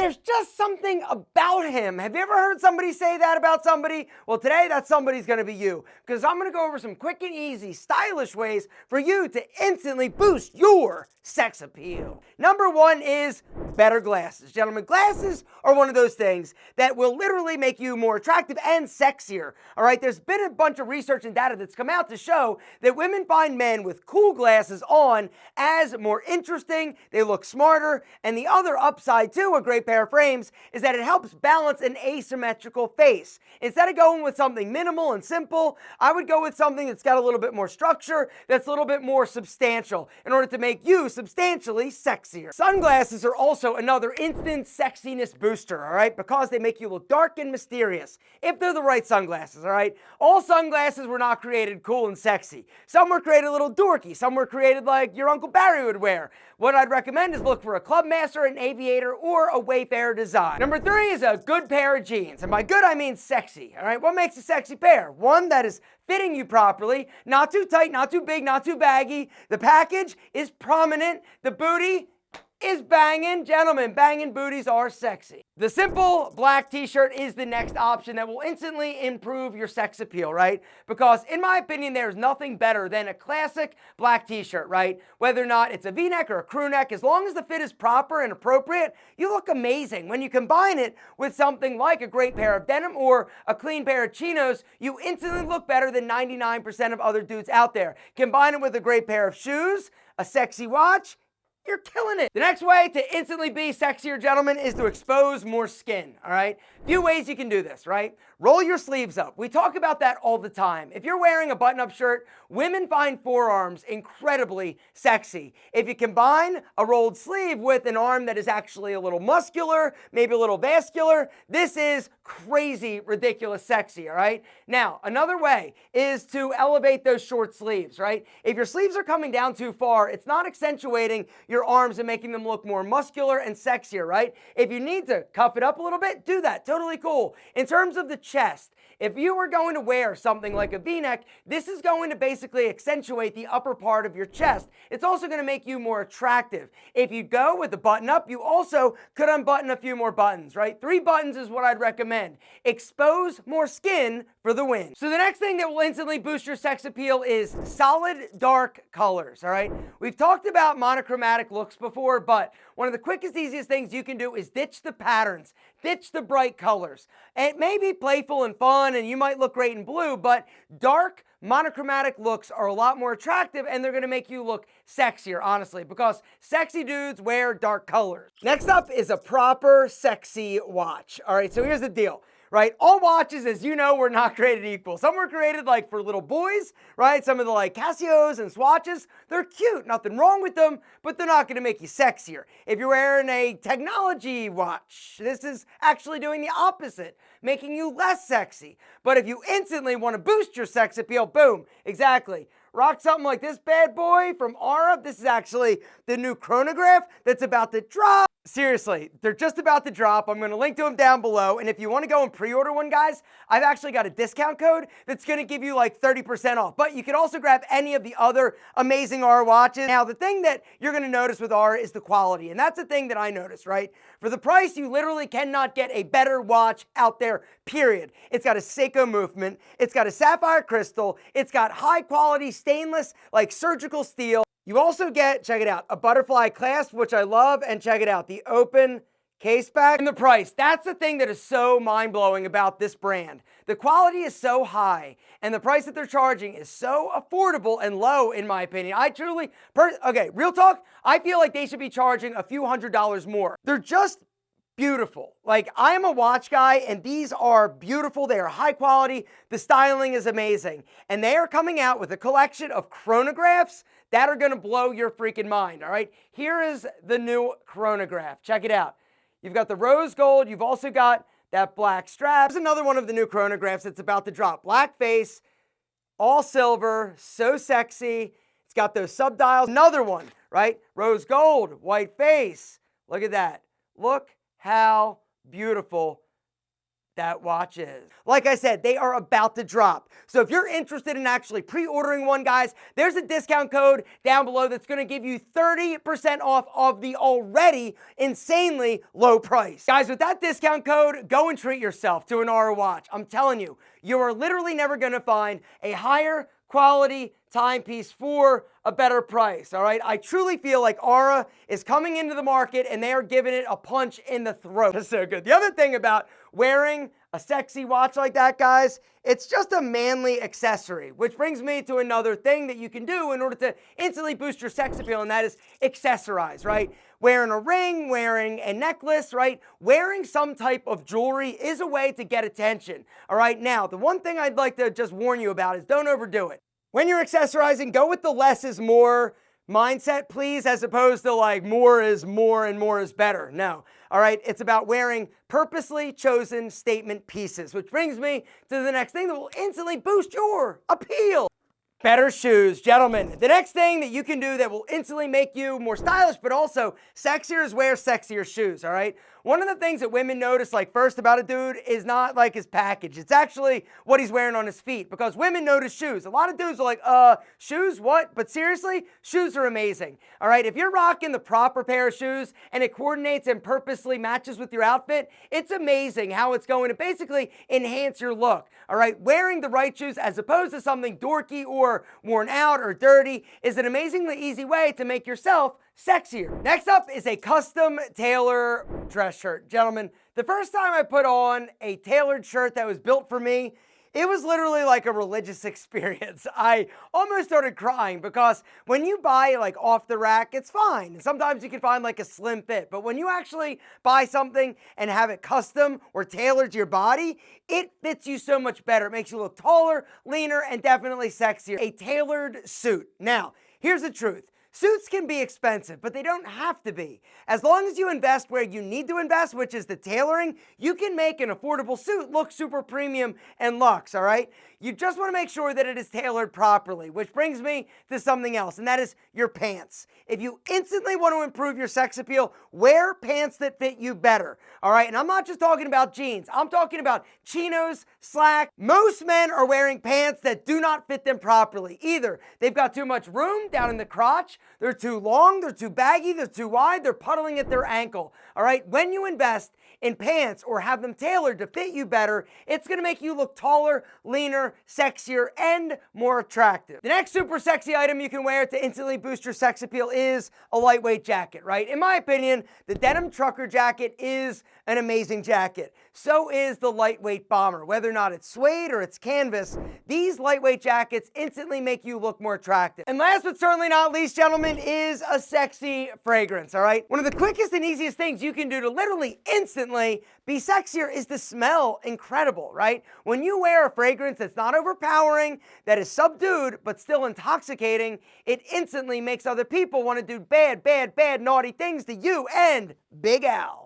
there's just something about him. Have you ever heard somebody say that about somebody? Well, today that somebody's gonna be you, because I'm gonna go over some quick and easy, stylish ways for you to instantly boost your sex appeal. Number one is better glasses. Gentlemen, glasses are one of those things that will literally make you more attractive and sexier. All right, there's been a bunch of research and data that's come out to show that women find men with cool glasses on as more interesting, they look smarter, and the other upside to a great pair of frames is that it helps balance an asymmetrical face. Instead of going with something minimal and simple, I would go with something that's got a little bit more structure, that's a little bit more substantial in order to make you substantially sexier. Sunglasses are also another instant sexiness booster, all right, because they make you look dark and mysterious, if they're the right sunglasses, all right? All sunglasses were not created cool and sexy. Some were created a little dorky, some were created like your Uncle Barry would wear. What I'd recommend is look for a Clubmaster, an Aviator, or a Wayfarer design. Number three is a good pair of jeans, and by good I mean sexy, all right? What makes a sexy pair? One that is fitting you properly, not too tight, not too big, not too baggy. The package is prominent, the booty is banging. Gentlemen, banging booties are sexy. The simple black t-shirt is the next option that will instantly improve your sex appeal, right? Because in my opinion, there's nothing better than a classic black t-shirt, right? Whether or not it's a v-neck or a crew neck, as long as the fit is proper and appropriate, you look amazing. When you combine it with something like a great pair of denim or a clean pair of chinos, you instantly look better than 99% of other dudes out there. Combine it with a great pair of shoes, a sexy watch, you're killing it. The next way to instantly be sexier, gentlemen, is to expose more skin, all right? Few ways you can do this, right? Roll your sleeves up. We talk about that all the time. If you're wearing a button-up shirt, women find forearms incredibly sexy. If you combine a rolled sleeve with an arm that is actually a little muscular, maybe a little vascular, this is crazy, ridiculous sexy, all right? Now, another way is to elevate those short sleeves, right? If your sleeves are coming down too far, it's not accentuating your arms and making them look more muscular and sexier, right? If you need to cuff it up a little bit, do that. Totally cool. In terms of the chest, if you were going to wear something like a v-neck, this is going to basically accentuate the upper part of your chest. It's also going to make you more attractive. If you go with the button up, you also could unbutton a few more buttons, right? 3 buttons is what I'd recommend. Expose more skin for the win. So the next thing that will instantly boost your sex appeal is solid dark colors, all right? We've talked about monochromatic looks before, but one of the quickest, easiest things you can do is ditch the patterns, ditch the bright colors. It may be playful and fun, and you might look great in blue, but dark monochromatic looks are a lot more attractive, and they're gonna make you look sexier, honestly, because sexy dudes wear dark colors. Next up is a proper sexy watch. All right, so here's the deal. Right? All watches, as you know, were not created equal. Some were created like for little boys, right? Some of the like Casios and Swatches, they're cute, nothing wrong with them, but they're not gonna make you sexier. If you're wearing a technology watch, this is actually doing the opposite, making you less sexy. But if you instantly wanna boost your sex appeal, boom, exactly. Rock something like this bad boy from Aura. This is actually the new chronograph that's about to drop. Seriously, they're just about to drop. I'm going to link to them down below. And if you want to go and pre-order one, guys, I've actually got a discount code that's going to give you like 30% off. But you can also grab any of the other amazing Aura watches. Now, the thing that you're going to notice with Aura is the quality. And that's the thing that I noticed, right? For the price, you literally cannot get a better watch out there, period. It's got a Seiko movement. It's got a sapphire crystal. It's got high quality stainless, like surgical steel. You also get, check it out, a butterfly clasp, which I love, and check it out, the open case back. And the price, that's the thing that is so mind-blowing about this brand. The quality is so high, and the price that they're charging is so affordable and low, in my opinion. I truly, okay, real talk, I feel like they should be charging a few $100s more. They're just beautiful. Like, I am a watch guy, and these are beautiful. They are high quality. The styling is amazing. And they are coming out with a collection of chronographs that are going to blow your freaking mind, all right? Here is the new chronograph. Check it out. You've got the rose gold. You've also got that black strap. Here's another one of the new chronographs that's about to drop. Black face, all silver, so sexy. It's got those subdials. Another one, right? Rose gold, white face. Look at that. Look how beautiful that watch is. Like I said, they are about to drop. So if you're interested in actually pre-ordering one, guys, there's a discount code down below that's gonna give you 30% off of the already insanely low price. Guys, with that discount code, go and treat yourself to an Aura watch. I'm telling you, you are literally never gonna find a higher quality timepiece for a better price, all right? I truly feel like Aura is coming into the market and they are giving it a punch in the throat. That's so good. The other thing about wearing a sexy watch like that, guys, it's just a manly accessory, which brings me to another thing that you can do in order to instantly boost your sex appeal, and that is accessorize, right? Wearing a ring, wearing a necklace, right? Wearing some type of jewelry is a way to get attention, all right? Now, the one thing I'd like to just warn you about is don't overdo it. When you're accessorizing, go with the less is more mindset, please, as opposed to like more is more and more is better. No, all right? It's about wearing purposely chosen statement pieces, which brings me to the next thing that will instantly boost your appeal. Better shoes. Gentlemen, the next thing that you can do that will instantly make you more stylish but also sexier is wear sexier shoes, all right? One of the things that women notice like first about a dude is not like his package. It's actually what he's wearing on his feet, because women notice shoes. A lot of dudes are like, shoes, what? But seriously, shoes are amazing, all right? If you're rocking the proper pair of shoes and it coordinates and purposely matches with your outfit, it's amazing how it's going to basically enhance your look, all right? Wearing the right shoes as opposed to something dorky or worn out or dirty is an amazingly easy way to make yourself sexier. Next up is a custom tailor dress shirt. Gentlemen, the first time I put on a tailored shirt that was built for me, it was literally like a religious experience. I almost started crying because when you buy like off the rack, it's fine. Sometimes you can find like a slim fit, but when you actually buy something and have it custom or tailored to your body, it fits you so much better. It makes you look taller, leaner, and definitely sexier. A tailored suit. Now, here's the truth. Suits can be expensive, but they don't have to be. As long as you invest where you need to invest, which is the tailoring, you can make an affordable suit look super premium and luxe, all right? You just want to make sure that it is tailored properly, which brings me to something else, and that is your pants. If you instantly want to improve your sex appeal, wear pants that fit you better, all right? And I'm not just talking about jeans. I'm talking about chinos, slack. Most men are wearing pants that do not fit them properly. Either they've got too much room down in the crotch, they're too long, they're too baggy, they're too wide, they're puddling at their ankle, all right? When you invest in pants or have them tailored to fit you better, it's gonna make you look taller, leaner, sexier, and more attractive. The next super sexy item you can wear to instantly boost your sex appeal is a lightweight jacket, right? In my opinion, the denim trucker jacket is an amazing jacket. So is the lightweight bomber. Whether or not it's suede or it's canvas, these lightweight jackets instantly make you look more attractive. And last but certainly not least, gentlemen, is a sexy fragrance, all right? One of the quickest and easiest things you can do to literally instantly be sexier is to smell incredible, right? When you wear a fragrance that's not overpowering, that is subdued, but still intoxicating, it instantly makes other people want to do bad, naughty things to you and Big Al.